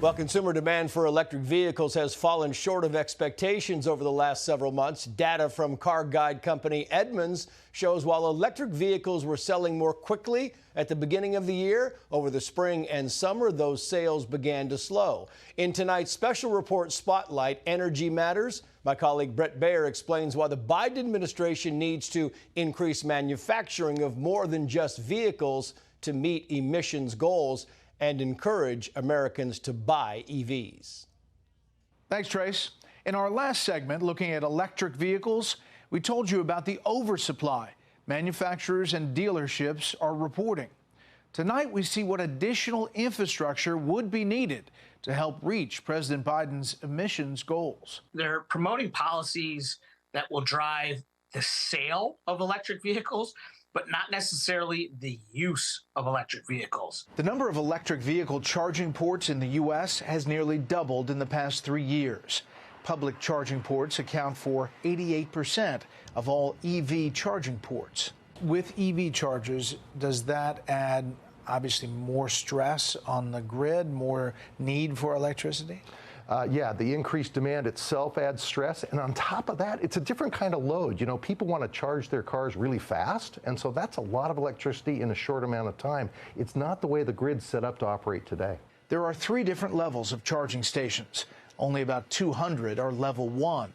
Well, consumer demand for electric vehicles has fallen short of expectations over the last several months. Data from car guide company Edmunds shows while electric vehicles were selling more quickly at the beginning of the year, over the spring and summer, those sales began to slow. In tonight's special report Spotlight, Energy Matters, my colleague Brett Baer explains why the Biden administration needs to increase manufacturing of more than just vehicles to meet emissions goals and encourage Americans to buy EVs. Thanks, Trace. In our last segment, looking at electric vehicles, we told you about the oversupply manufacturers and dealerships are reporting. Tonight, we see what additional infrastructure would be needed to help reach President Biden's emissions goals. They're promoting policies that will drive the sale of electric vehicles, but not necessarily the use of electric vehicles. The number of electric vehicle charging ports in the U.S. has nearly doubled in the past 3 years. Public charging ports account for 88% of all EV charging ports. With EV chargers, does that add obviously more stress on the grid, more need for electricity? Yeah, the increased demand itself adds stress. And on top of that, it's a different kind of load. You know, people want to charge their cars really fast. And so that's a lot of electricity in a short amount of time. It's not the way the grid's set up to operate today. There are 3 different levels of charging stations. Only about 200 are level 1.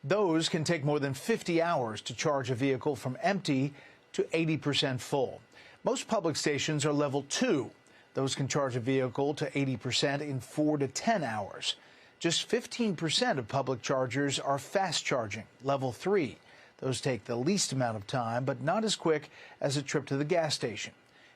Those can take more than 50 hours to charge a vehicle from empty to 80% full. Most public stations are level 2. Those can charge a vehicle to 80% in 4 to 10 hours. Just 15% of public chargers are fast charging, level 3. Those take the least amount of time, but not as quick as a trip to the gas station.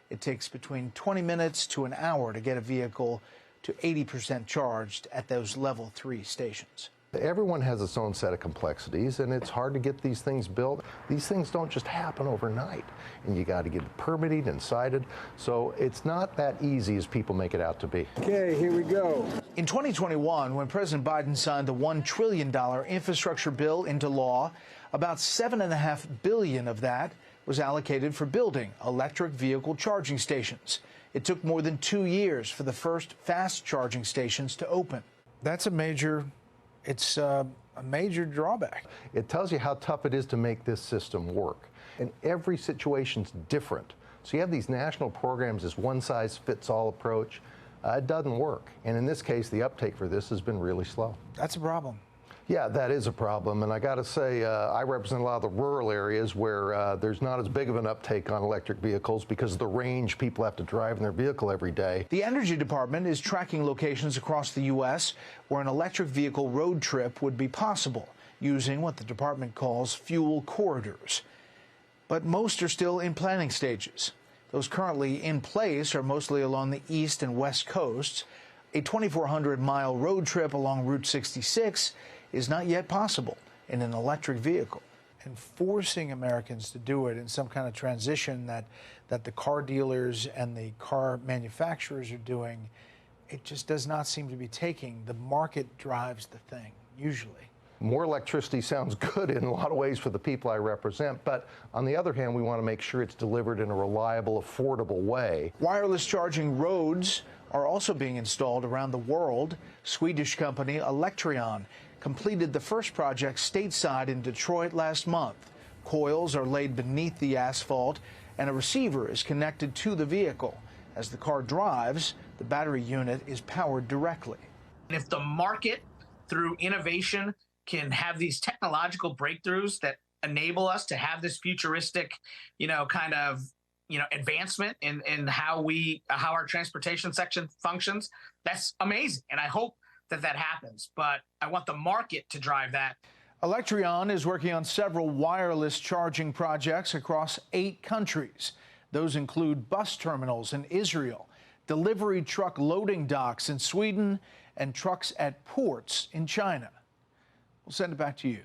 It takes between 20 minutes to an hour to get a vehicle to 80% charged at those level 3 stations. Everyone has its own set of complexities, and it's hard to get these things built. These things don't just happen overnight, and you got to get permitted and cited. So it's not that easy as people make it out to be. Okay, here we go. In 2021, when President Biden signed the $1 trillion infrastructure bill into law, about $7.5 billion of that was allocated for building electric vehicle charging stations. It took more than 2 years for the first fast charging stations to open. That's a major drawback. It tells you how tough it is to make this system work. And every situation's different. So you have these national programs, this one-size-fits-all approach. It doesn't work. And in this case, the uptake for this has been really slow. That's a problem. Yeah, that is a problem. And I got to say, I represent a lot of the rural areas where there's not as big of an uptake on electric vehicles because of the range people have to drive in their vehicle every day. The Energy Department is tracking locations across the U.S. where an electric vehicle road trip would be possible, using what the department calls fuel corridors. But most are still in planning stages. Those currently in place are mostly along the east and west coasts. A 2,400-mile road trip along Route 66 is not yet possible in an electric vehicle. And forcing Americans to do it in some kind of transition that the car dealers and the car manufacturers are doing, it just does not seem to be taking. The market drives the thing, usually. More electricity sounds good in a lot of ways for the people I represent, but on the other hand, we want to make sure it's delivered in a reliable, affordable way. Wireless charging roads are also being installed around the world. Swedish company Electrion completed the first project stateside in Detroit last month. Coils are laid beneath the asphalt, and a receiver is connected to the vehicle. As the car drives, the battery unit is powered directly. And if the market, through innovation, can have these technological breakthroughs that enable us to have this futuristic, advancement in how our transportation section functions, that's amazing. And I hope that happens, but I want the market to drive that. Electrion is working on several wireless charging projects across 8 countries. Those include bus terminals in Israel, delivery truck loading docks in Sweden, and trucks at ports in China. We'll send it back to you.